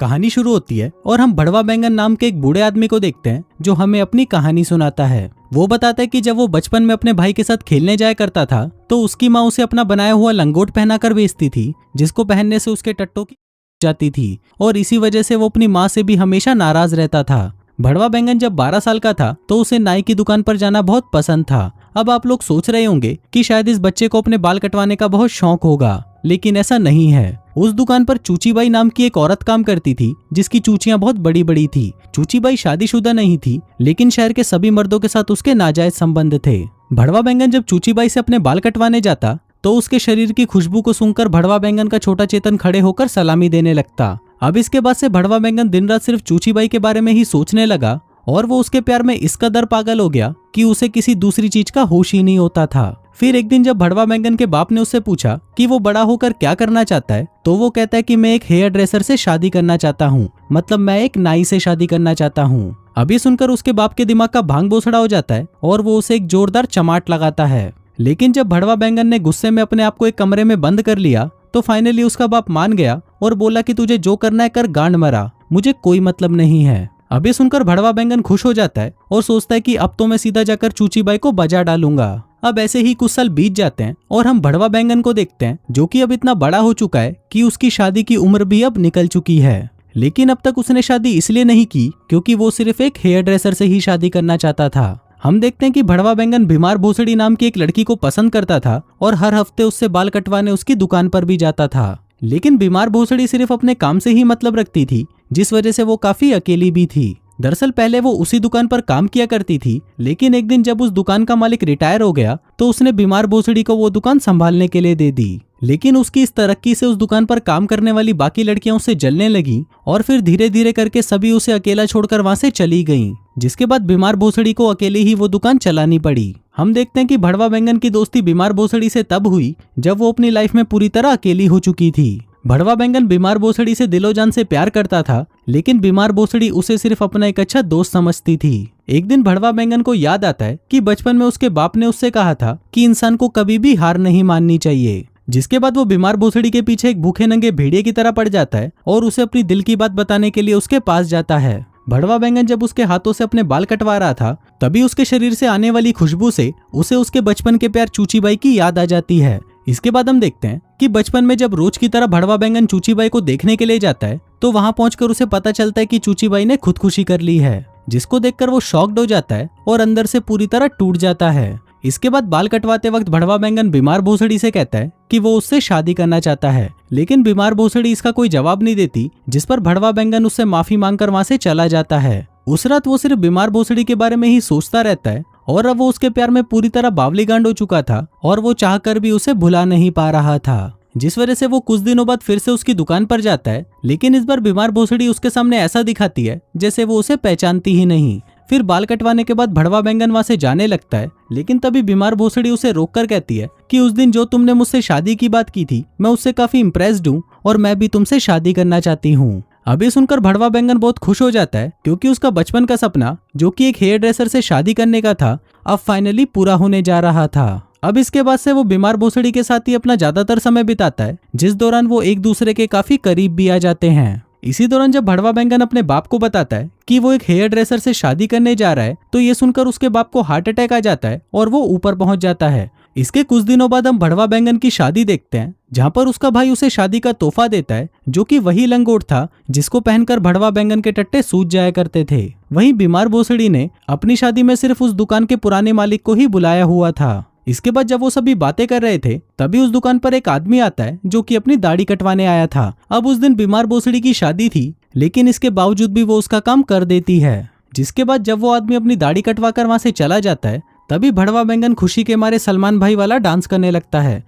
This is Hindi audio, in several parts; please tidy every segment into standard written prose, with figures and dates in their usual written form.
कहानी शुरू होती है और हम भड़वा बैंगन नाम के एक बूढ़े आदमी को देखते हैं जो हमें अपनी कहानी सुनाता है। वो बताता है कि जब वो बचपन में अपने भाई के साथ खेलने जाया करता था तो उसकी माँ उसे अपना बनाया हुआ लंगोट पहनाकर भेजती थी, जिसको पहनने से उसके टट्टों की जाती थी और इसी वजह से वो अपनी माँ से भी हमेशा नाराज रहता था। भड़वा बैंगन जब 12 साल का था तो उसे नाई की दुकान पर जाना बहुत पसंद था। अब आप लोग सोच रहे होंगे कि शायद इस बच्चे को अपने बाल कटवाने का बहुत शौक होगा, लेकिन ऐसा नहीं है। उस दुकान पर चूचीबाई नाम की एक औरत काम करती थी जिसकी चूचियां बहुत बड़ी बड़ी थी। चूचीबाई शादीशुदा नहीं थी, लेकिन शहर के सभी मर्दों के साथ उसके नाजायज संबंध थे। भड़वा बैंगन जब चूचीबाई से अपने बाल कटवाने जाता तो उसके शरीर की खुशबू को सूंघकर भड़वा बैंगन का छोटा चेतन खड़े होकर सलामी देने लगता। अब इसके बाद से भड़वा बैंगन दिन रात सिर्फ चूचीबाई के बारे में ही सोचने लगा और वो उसके प्यार में इस कदर पागल हो गया कि उसे किसी दूसरी चीज का होश ही नहीं होता था। फिर एक दिन जब भड़वा बैंगन के बाप ने उससे पूछा कि वो बड़ा होकर क्या करना चाहता है, तो वो कहता है कि मैं एक हेयर ड्रेसर से शादी करना चाहता हूँ, मतलब मैं एक नाई से शादी करना चाहता हूँ। अभी सुनकर उसके बाप के दिमाग का भांग बोसड़ा हो जाता है और वो उसे एक जोरदार चमाट लगाता है। लेकिन जब भड़वा बैंगन ने गुस्से में अपने आप को एक कमरे में बंद कर लिया तो फाइनली उसका बाप मान गया और बोला कि तुझे जो करना है कर, गांड मरा, मुझे कोई मतलब नहीं है। अभी सुनकर भड़वा बैंगन खुश हो जाता है और सोचता है कि अब तो मैं सीधा जाकर चूचीबाई को बजा डालूंगा। अब ऐसे ही कुछ साल बीत जाते हैं और हम भड़वा बैंगन को देखते हैं जो कि अब इतना बड़ा हो चुका है कि उसकी शादी की उम्र भी अब निकल चुकी है। लेकिन अब तक उसने शादी इसलिए नहीं की क्योंकि वो सिर्फ एक हेयर ड्रेसर से ही शादी करना चाहता था। हम देखते हैं कि भड़वा बैंगन बीमार भोसड़ी नाम की एक लड़की को पसंद करता था और हर हफ्ते उससे बाल कटवाने उसकी दुकान पर भी जाता था। लेकिन बीमार भोसड़ी सिर्फ अपने काम से ही मतलब रखती थी, जिस वजह से वो काफी अकेली भी थी। दरअसल पहले वो उसी दुकान पर काम किया करती थी, लेकिन एक दिन जब उस दुकान का मालिक रिटायर हो गया तो उसने बीमार भोसड़ी को वो दुकान संभालने के लिए दे दी। लेकिन उसकी इस तरक्की से उस दुकान पर काम करने वाली बाकी लड़कियां उससे जलने लगी और फिर धीरे धीरे करके सभी उसे अकेला छोड़कर वहां से चली गईं, जिसके बाद बीमार भोसड़ी को अकेले ही वो दुकान चलानी पड़ी। हम देखते हैं कि भड़वा बैंगन की दोस्ती बीमार भोसड़ी से तब हुई जब वो अपनी लाइफ में पूरी तरह अकेली हो चुकी थी। भड़वा बैंगन बीमार भोसड़ी से दिलो जान से प्यार करता था, लेकिन बीमार भोसड़ी उसे सिर्फ अपना एक अच्छा दोस्त समझती थी। एक दिन भड़वा बैंगन को याद आता है कि बचपन में उसके बाप ने उससे कहा था कि इंसान को कभी भी हार नहीं माननी चाहिए। जिसके बाद वो बीमार भोसड़ी के पीछे एक भूखे नंगे भेड़िए की तरह पड़ जाता है और उसे अपनी दिल की बात बताने के लिए उसके पास जाता है। भड़वा बैंगन जब उसके हाथों से अपने बाल कटवा रहा था तभी उसके शरीर से आने वाली खुशबू से उसे उसके बचपन के प्यार चूचीबाई की याद आ जाती है। इसके बाद हम देखते हैं कि बचपन में जब रोज की तरह भड़वा बैंगन चूचीबाई को देखने के लिए जाता है तो वहां पहुंचकर उसे पता चलता है कि चूचीबाई ने खुदकुशी कर ली है, जिसको देखकर वो शॉक्ड हो जाता है और अंदर से पूरी तरह टूट जाता है। इसके बाद बाल कटवाते वक्त भड़वा बैंगन बीमार भोसड़ी से कहता है कि वो उससे शादी करना चाहता है, लेकिन बीमार भोसड़ी इसका कोई जवाब नहीं देती, जिस पर भड़वा बैंगन उससे माफी मांगकर वहां से चला जाता है। उस रात वो सिर्फ बीमार भोसड़ी के बारे में ही सोचता रहता है और अब वो उसके प्यार में पूरी तरह बावलीगांड हो चुका था और वो चाहकर भी उसे भुला नहीं पा रहा था, जिस वजह से वो कुछ दिनों बाद फिर से उसकी दुकान पर जाता है। लेकिन इस बार बीमार भोसड़ी उसके सामने ऐसा दिखाती है जैसे वो उसे पहचानती ही नहीं। फिर बाल कटवाने के बाद भड़वा बैंगन वहां से जाने लगता है, लेकिन तभी बीमार भोसड़ी उसे रोककर कहती है कि उस दिन जो तुमने मुझसे शादी की बात की थी मैं उससे काफी इम्प्रेस्ड हूँ और मैं भी तुमसे शादी करना चाहती हूँ। अभी सुनकर भड़वा बैंगन बहुत खुश हो जाता है क्योंकि उसका बचपन का सपना जो कि एक हेयर ड्रेसर से शादी करने का था अब फाइनली पूरा होने जा रहा था। अब इसके बाद से वो बीमार भोसड़ी के साथ ही अपना ज्यादातर समय बिताता है, जिस दौरान वो एक दूसरे के काफी करीब भी आ जाते हैं। इसी दौरान जब भड़वा बैंगन अपने बाप को बताता है कि वो एक हेयर ड्रेसर से शादी करने जा रहा है तो ये सुनकर उसके बाप को हार्ट अटैक आ जाता है और वो ऊपर पहुंच जाता है। इसके कुछ दिनों बाद हम भड़वा बैंगन की शादी देखते हैं, जहां पर उसका भाई उसे शादी का तोहफा देता है जो कि वही लंगोट था जिसको पहनकर भड़वा बैंगन के टट्टे सूज जाया करते थे। वहीं बीमार भोसड़ी ने अपनी शादी में सिर्फ उस दुकान के पुराने मालिक को ही बुलाया हुआ था। इसके बाद जब वो सभी बातें कर रहे थे तभी उस दुकान पर एक आदमी आता है जो कि अपनी दाढ़ी कटवाने आया था। अब उस दिन बीमार भोसड़ी की शादी थी, लेकिन इसके बावजूद भी वो उसका काम कर देती है। जिसके बाद जब वो आदमी अपनी दाढ़ी कटवा कर वहां से चला जाता है तभी भड़वा बैंगन खुशी के मारे सलमान भाई वाला डांस करने लगता है।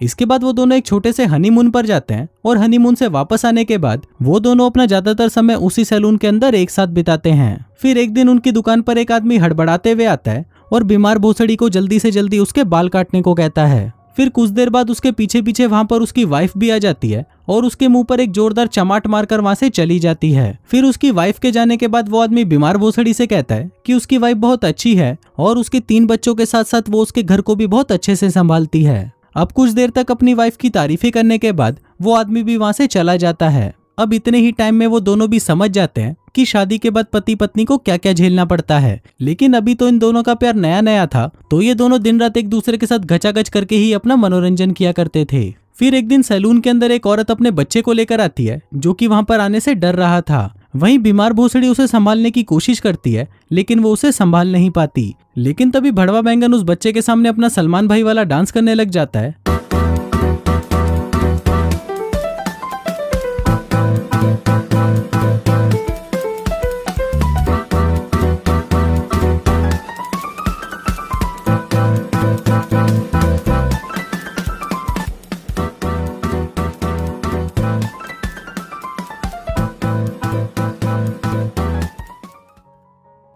इसके बाद वो दोनों एक छोटे से हनीमून पर जाते हैं और हनीमून से वापस आने के बाद वो दोनों अपना ज्यादातर समय उसी सैलून के अंदर एक साथ बिताते हैं। फिर एक दिन उनकी दुकान पर एक आदमी हड़बड़ाते हुए आता है और बीमार भोसड़ी को जल्दी से जल्दी उसके बाल काटने को कहता है। फिर कुछ देर बाद उसके पीछे पीछे वहां पर उसकी वाइफ भी आ जाती है और उसके मुंह पर एक जोरदार चमाट मारकर वहां से चली जाती है। फिर उसकी वाइफ के जाने के बाद वो आदमी बीमार भोसड़ी से कहता है कि उसकी वाइफ बहुत अच्छी है और उसके 3 बच्चों के साथ साथ वो उसके घर को भी बहुत अच्छे से संभालती है। अब कुछ देर तक अपनी वाइफ की तारीफें करने के बाद वो आदमी भी वहां से चला जाता है। अब इतने ही टाइम में वो दोनों भी समझ जाते हैं कि शादी के बाद पति पत्नी को क्या क्या झेलना पड़ता है। लेकिन अभी तो इन दोनों का प्यार नया नया था, तो ये दोनों दिन रात एक दूसरे के साथ घचाघच करके ही अपना मनोरंजन किया करते थे। फिर एक दिन सैलून के अंदर एक औरत अपने बच्चे को लेकर आती है जो कि वहां पर आने से डर रहा था। वहीं बीमार भोसड़ी उसे संभालने की कोशिश करती है लेकिन वो उसे संभाल नहीं पाती। लेकिन तभी भड़वा बैंगन उस बच्चे के सामने अपना सलमान भाई वाला डांस करने लग जाता है।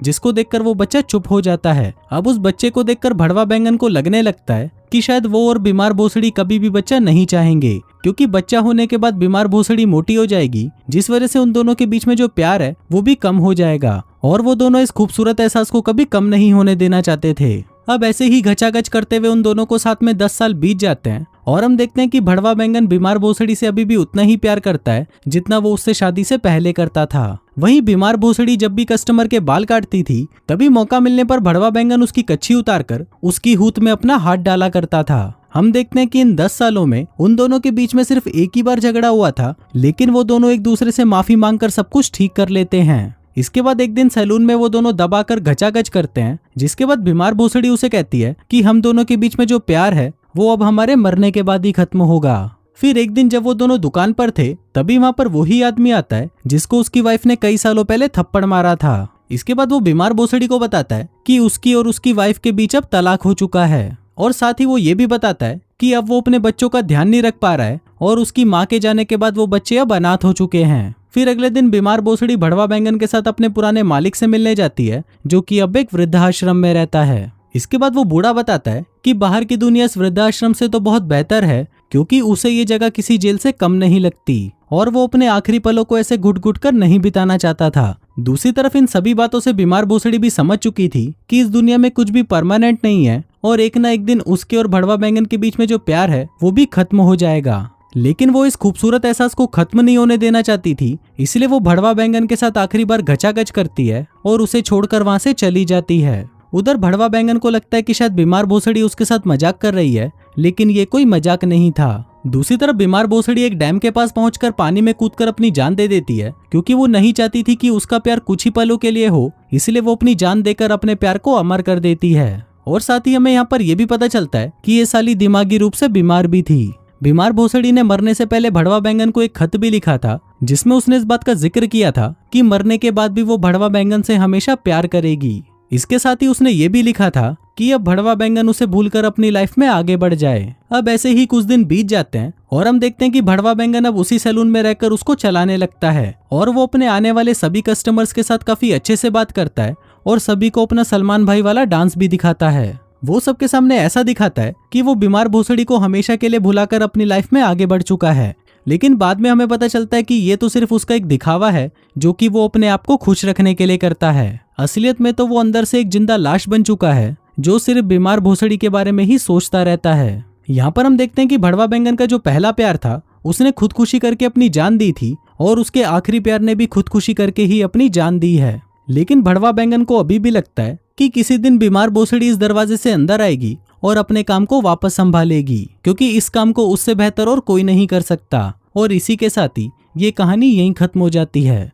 जिसको देखकर वो बच्चा चुप हो जाता है। अब उस बच्चे को देखकर भड़वा बैंगन को लगने लगता है कि शायद वो और बीमार भोसड़ी कभी भी बच्चा नहीं चाहेंगे, क्योंकि बच्चा होने के बाद बीमार भोसड़ी मोटी हो जाएगी, जिस वजह से उन दोनों के बीच में जो प्यार है वो भी कम हो जाएगा और वो दोनों इस खूबसूरत एहसास को कभी कम नहीं होने देना चाहते थे। अब ऐसे ही घचाघच करते हुए उन दोनों को साथ में 10 साल बीत जाते हैं और हम देखते हैं कि भड़वा बैंगन बीमार भोसड़ी से अभी भी उतना ही प्यार करता है जितना वो उससे शादी से पहले करता था। वहीं बीमार भोसड़ी जब भी कस्टमर के बाल काटती थी तभी मौका मिलने पर भड़वा बैंगन उसकी कच्छी उतारकर उसकी हूत में अपना हाथ डाला करता था। हम देखते हैं कि इन 10 सालों में उन दोनों के बीच में सिर्फ एक ही बार झगड़ा हुआ था, लेकिन वो दोनों एक दूसरे से माफी मांगकर सब कुछ ठीक कर लेते हैं। इसके बाद एक दिन सैलून में वो दोनों दबाकर घचाघच करते हैं, जिसके बाद बीमार भोसड़ी उसे कहती है कि हम दोनों के बीच में जो प्यार है वो अब हमारे मरने के बाद ही खत्म होगा। फिर एक दिन जब वो दोनों दुकान पर थे तभी वहां पर वही आदमी आता है जिसको उसकी वाइफ ने कई सालों पहले थप्पड़ मारा था। इसके बाद वो बीमार भोसड़ी को बताता है कि उसकी और उसकी वाइफ के बीच अब तलाक हो चुका है और साथ ही वो ये भी बताता है कि अब वो अपने बच्चों का ध्यान नहीं रख पा रहा है और उसकी माँ के जाने के बाद वो बच्चे अब अनाथ हो चुके हैं। फिर अगले दिन बीमार भोसड़ी भड़वा बैंगन के साथ अपने पुराने मालिक से मिलने जाती है जो कि अब एक वृद्धाश्रम में रहता है। इसके बाद वो बूढ़ा बताता है कि बाहर की दुनिया इस वृद्धाश्रम से तो बहुत बेहतर है, क्योंकि उसे ये जगह किसी जेल से कम नहीं लगती और वो अपने आखिरी पलों को ऐसे घुट घुट कर नहीं बिताना चाहता था। दूसरी तरफ इन सभी बातों से बीमार भोसड़ी भी समझ चुकी थी कि इस दुनिया में कुछ भी परमानेंट नहीं है और एक ना एक दिन उसके और भड़वा बैंगन के बीच में जो प्यार है वो भी खत्म हो जाएगा। लेकिन वो इस खूबसूरत एहसास को खत्म नहीं होने देना चाहती थी, इसलिए वो भड़वा बैंगन के साथ आखिरी बार घचाघच करती है और उसे छोड़कर वहां से चली जाती है। उधर भड़वा बैंगन को लगता है कि शायद बीमार भोसड़ी उसके साथ मजाक कर रही है, लेकिन ये कोई मजाक नहीं था। दूसरी तरफ बीमार भोसड़ी एक डैम के पास पहुंचकर पानी में कूदकर अपनी जान दे देती है, क्योंकि वो नहीं चाहती थी कि उसका प्यार कुछ ही पलों के लिए हो, इसलिए वो अपनी जान देकर अपने प्यार को अमर कर देती है। और साथ ही हमें यहाँ पर यह भी पता चलता है कि ये साली दिमागी रूप से बीमार भी थी। बीमार भोसड़ी ने मरने से पहले भड़वा बैंगन को एक खत भी लिखा था, जिसमें उसने इस बात का जिक्र किया था कि मरने के बाद भी वो भड़वा बैंगन से हमेशा प्यार करेगी। इसके साथ ही उसने ये भी लिखा था कि अब भड़वा बैंगन उसे भूलकर अपनी लाइफ में आगे बढ़ जाए। अब ऐसे ही कुछ दिन बीत जाते हैं और हम देखते हैं कि भड़वा बैंगन अब उसी सैलून में रहकर उसको चलाने लगता है और वो अपने आने वाले सभी कस्टमर्स के साथ काफी अच्छे से बात करता है और सभी को अपना सलमान भाई वाला डांस भी दिखाता है। वो सबके सामने ऐसा दिखाता है कि वो बीमार भोसड़ी को हमेशा के लिए भुलाकर अपनी लाइफ में आगे बढ़ चुका है, लेकिन बाद में हमें पता चलता है कि ये तो सिर्फ उसका एक दिखावा है जो कि वो अपने आप को खुश रखने के लिए करता है। असलियत में तो वो अंदर से एक जिंदा लाश बन चुका है जो सिर्फ बीमार भोसड़ी के बारे में ही सोचता रहता है। यहाँ पर हम देखते हैं कि भड़वा बैंगन का जो पहला प्यार था उसने खुदकुशी करके अपनी जान दी थी और उसके आखिरी प्यार ने भी खुदकुशी करके ही अपनी जान दी है। लेकिन भड़वा बैंगन को अभी भी लगता है कि किसी दिन बीमार भोसड़ी इस दरवाजे से अंदर आएगी और अपने काम को वापस संभालेगी, क्योंकि इस काम को उससे बेहतर और कोई नहीं कर सकता। और इसी के साथ ही ये कहानी यहीं खत्म हो जाती है।